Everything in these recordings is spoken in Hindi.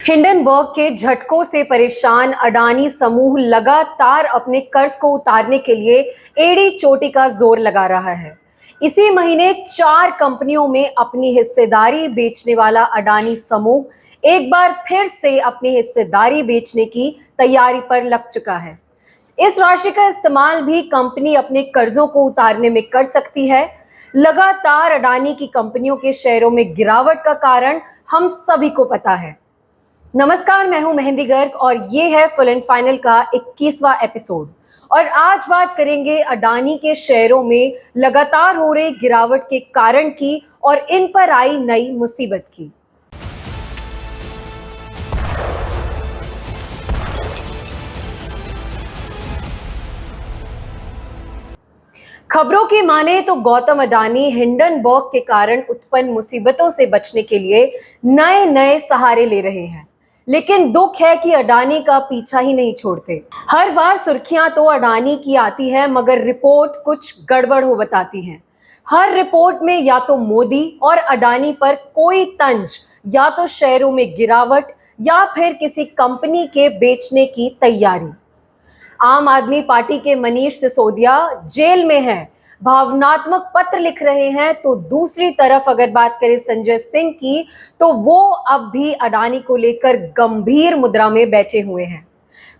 हिंडनबर्ग के झटकों से परेशान अडानी समूह लगातार अपने कर्ज को उतारने के लिए एड़ी चोटी का जोर लगा रहा है। इसी महीने 4 कंपनियों में अपनी हिस्सेदारी बेचने वाला अडानी समूह एक बार फिर से अपनी हिस्सेदारी बेचने की तैयारी पर लग चुका है। इस राशि का इस्तेमाल भी कंपनी अपने कर्जों को उतारने में कर सकती है। लगातार अडानी की कंपनियों के शेयरों में गिरावट का कारण हम सभी को पता है। नमस्कार, मैं हूं मेहंदी गर्ग और ये है फुल एंड फाइनल का 21वां एपिसोड। और आज बात करेंगे अडानी के शेयरों में लगातार हो रही गिरावट के कारण की और इन पर आई नई मुसीबत की। खबरों की माने तो गौतम अडानी हिंडनबर्ग के कारण उत्पन्न मुसीबतों से बचने के लिए नए नए सहारे ले रहे हैं। लेकिन दुख है कि अडानी का पीछा ही नहीं छोड़ते। हर बार सुर्खियां तो अडानी की आती है, मगर रिपोर्ट कुछ गड़बड़ हो बताती है। हर रिपोर्ट में या तो मोदी और अडानी पर कोई तंज, या तो शेयरों में गिरावट, या फिर किसी कंपनी के बेचने की तैयारी। आम आदमी पार्टी के मनीष सिसोदिया जेल में हैं, भावनात्मक पत्र लिख रहे हैं, तो दूसरी तरफ अगर बात करें संजय सिंह की, तो वो अब भी अडानी को लेकर गंभीर मुद्रा में बैठे हुए हैं।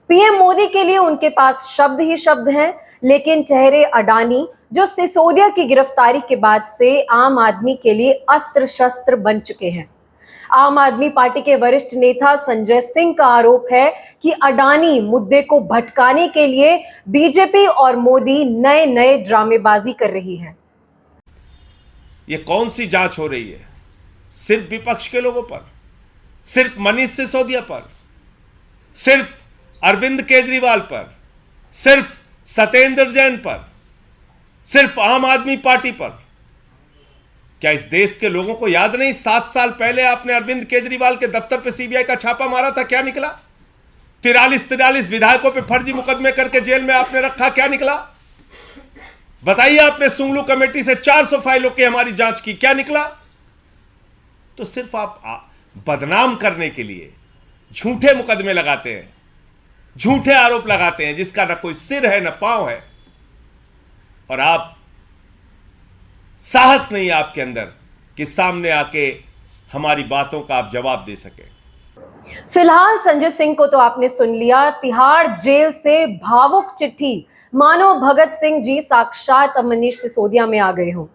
पीएम मोदी के लिए उनके पास शब्द ही शब्द हैं, लेकिन चेहरे अडानी, जो सिसोदिया की गिरफ्तारी के बाद से आम आदमी के लिए अस्त्र शस्त्र बन चुके हैं। आम आदमी पार्टी के वरिष्ठ नेता संजय सिंह का आरोप है कि अडानी मुद्दे को भटकाने के लिए बीजेपी और मोदी नए नए ड्रामेबाजी कर रही है। ये कौन सी जांच हो रही है? सिर्फ विपक्ष के लोगों पर, सिर्फ मनीष सिसोदिया पर, सिर्फ अरविंद केजरीवाल पर, सिर्फ सत्येंद्र जैन पर, सिर्फ आम आदमी पार्टी पर? क्या इस देश के लोगों को याद नहीं 7 साल पहले आपने अरविंद केजरीवाल के दफ्तर पे सीबीआई का छापा मारा था? क्या निकला? 43 विधायकों पे फर्जी मुकदमे करके जेल में आपने रखा, क्या निकला? बताइए, आपने सुंगलू कमेटी से 400 फाइलों की हमारी जांच की, क्या निकला? तो सिर्फ आप बदनाम करने के लिए झूठे मुकदमे लगाते हैं, झूठे आरोप लगाते हैं, जिसका ना कोई सिर है ना पांव है। और आप साहस नहीं है आपके अंदर कि सामने आके हमारी बातों का आप जवाब दे सके। फिलहाल संजय सिंह को तो आपने सुन लिया। तिहाड़ जेल से भावुक चिट्ठी, मानो भगत सिंह जी साक्षात मनीष सिसोदिया में आ गए हों।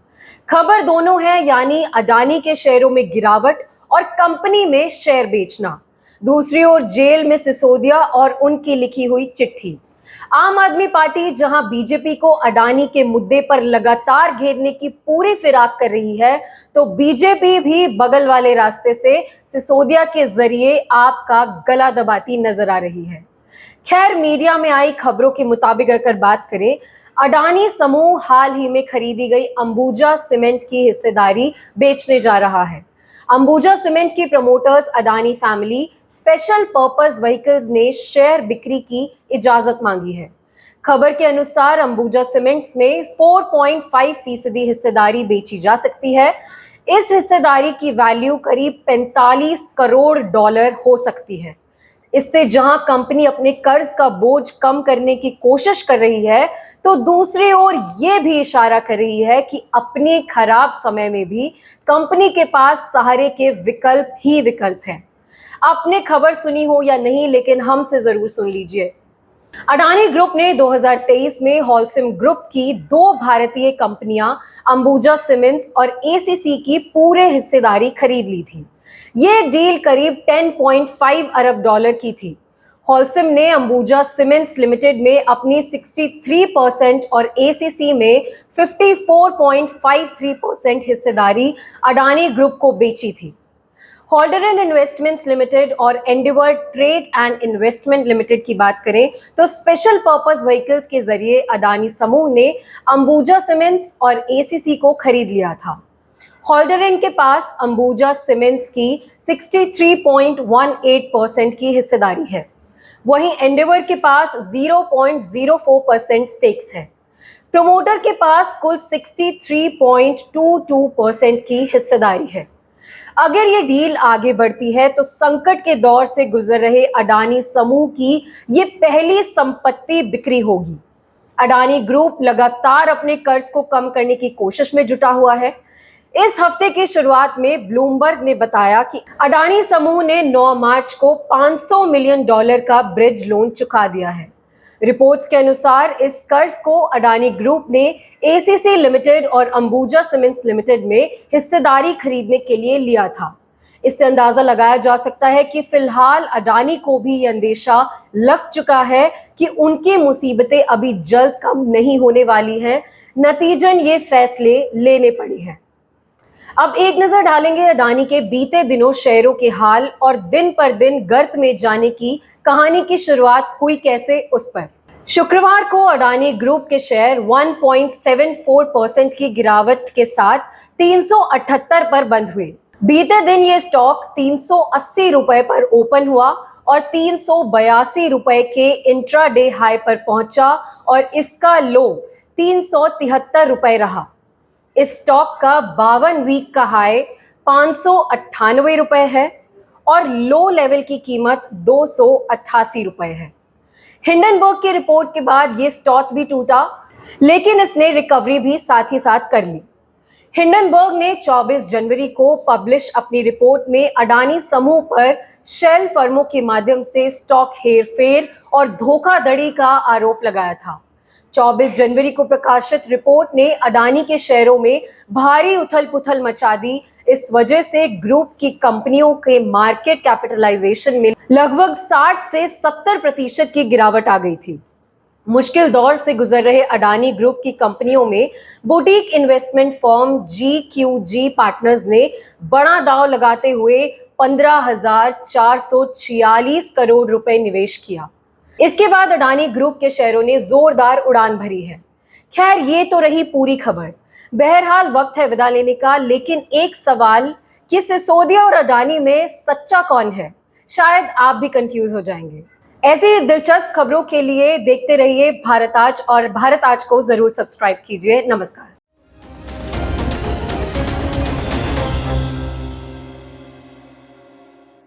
खबर दोनों है, यानी अडानी के शेयरों में गिरावट और कंपनी में शेयर बेचना। दूसरी ओर जेल में सिसोदिया और उनकी लिखी हुई चिट्ठी। आम आदमी पार्टी जहां बीजेपी को अडानी के मुद्दे पर लगातार घेरने की पूरी फिराक कर रही है, तो बीजेपी भी बगल वाले रास्ते से सिसोदिया के जरिए आपका गला दबाती नजर आ रही है। खैर, मीडिया में आई खबरों के मुताबिक अगर बात करें, अडानी समूह हाल ही में खरीदी गई अंबुजा सीमेंट की हिस्सेदारी बेचने जा रहा है। अंबुजा सीमेंट की promoters Adani family special purpose vehicles ने शेयर बिक्री की इजाजत मांगी है। खबर के अनुसार अंबुजा सीमेंट्स में 4.5% हिस्सेदारी बेची जा सकती है। इस हिस्सेदारी की वैल्यू करीब $45 करोड़ हो सकती है। इससे जहां कंपनी अपने कर्ज का बोझ कम करने की कोशिश कर रही है, तो दूसरी ओर ये भी इशारा कर रही है कि अपने खराब समय में भी कंपनी के पास सहारे के विकल्प ही विकल्प हैं। आपने खबर सुनी हो या नहीं, लेकिन हमसे जरूर सुन लीजिए। अडानी ग्रुप ने 2023 में हॉलसिम ग्रुप की 2 भारतीय कंपनियां अंबुजा सीमेंट्स और एसीसी की पूरे हिस्सेदारी खरीद ली थी। ये डील करीब $10.5 अरब की थी। हॉलसिम ने अंबुजा सीमेंट्स लिमिटेड में अपनी 63% और एसीसी में 54.53% हिस्सेदारी अडानी ग्रुप को बेची थी। हॉल्डरन इन्वेस्टमेंट्स लिमिटेड और Endeavour trade and investment limited की बात करें, तो स्पेशल पर्पस व्हीकल्स के जरिए अडानी समूह ने अंबुजा सीमेंट्स और एसीसी को खरीद लिया था। हॉल्डरन के पास अंबुजा सीमेंट्स की 63.18% की हिस्सेदारी है। वहीं एंडेवर के पास 0.04% स्टेक्स है। प्रमोटर के पास कुल 63.22% की हिस्सेदारी है। अगर ये डील आगे बढ़ती है तो संकट के दौर से गुजर रहे अडानी समूह की ये पहली संपत्ति बिक्री होगी। अडानी ग्रुप लगातार अपने कर्ज को कम करने की कोशिश में जुटा हुआ है। इस हफ्ते की शुरुआत में ब्लूमबर्ग ने बताया कि अडानी समूह ने 9 मार्च को $500 मिलियन का ब्रिज लोन चुका दिया है। रिपोर्ट्स के अनुसार इस कर्ज को अडानी ग्रुप ने एसीसी लिमिटेड और अंबुजा सीमेंट्स लिमिटेड में हिस्सेदारी खरीदने के लिए लिया था। इससे अंदाजा लगाया जा सकता है कि फिलहाल अडानी को भी यह अंदेशा लग चुका है कि उनकी मुसीबतें अभी जल्द कम नहीं होने वाली हैं, नतीजन ये फैसले लेने पड़े हैं। अब एक नजर डालेंगे अडानी के बीते दिनों शेयरों के हाल और दिन पर दिन गर्त में जाने की कहानी की शुरुआत हुई कैसे उस पर। शुक्रवार को अडानी ग्रुप के शेयर 1.74% की गिरावट के साथ 378 पर बंद हुए। बीते दिन ये स्टॉक 380 रुपए पर ओपन हुआ और 382 रुपए के इंट्राडे हाई पर पहुंचा और इसका लो 373 रुपए रहा। इस स्टॉक का 52 वीक का हाई 598 रुपए है और लो लेवल की कीमत 288 रुपए है। हिंडनबर्ग की रिपोर्ट के बाद ये स्टॉक भी टूटा, लेकिन इसने रिकवरी भी साथ ही साथ कर ली। हिंडनबर्ग ने 24 जनवरी को पब्लिश अपनी रिपोर्ट में अडानी समूह पर शेल फर्मों के माध्यम से स्टॉक हेरफेर और धोखाधड़ी का आरोप लगाया था। 24 जनवरी को प्रकाशित रिपोर्ट ने अडानी के शेयरों में भारी उथल-पुथल मचा दी। इस वजह से ग्रुप की कंपनियों के मार्केट कैपिटलाइजेशन में लगभग 60 से 70% की गिरावट आ गई थी। मुश्किल दौर से गुजर रहे अडानी ग्रुप की कंपनियों में boutique investment firm GQG partners ने बड़ा दांव लगाते हुए 15,446 करोड़ रुपए निवेश किया। इसके बाद अडानी ग्रुप के शेयरों ने जोरदार उड़ान भरी है। खैर, ये तो रही पूरी खबर। बहरहाल वक्त है विदा लेने का, लेकिन एक सवाल कि सिसोदिया और अडानी में सच्चा कौन है? शायद आप भी कंफ्यूज हो जाएंगे। ऐसी दिलचस्प खबरों के लिए देखते रहिए भारत आज, और भारत आज को जरूर सब्सक्राइब कीजिए। नमस्कार।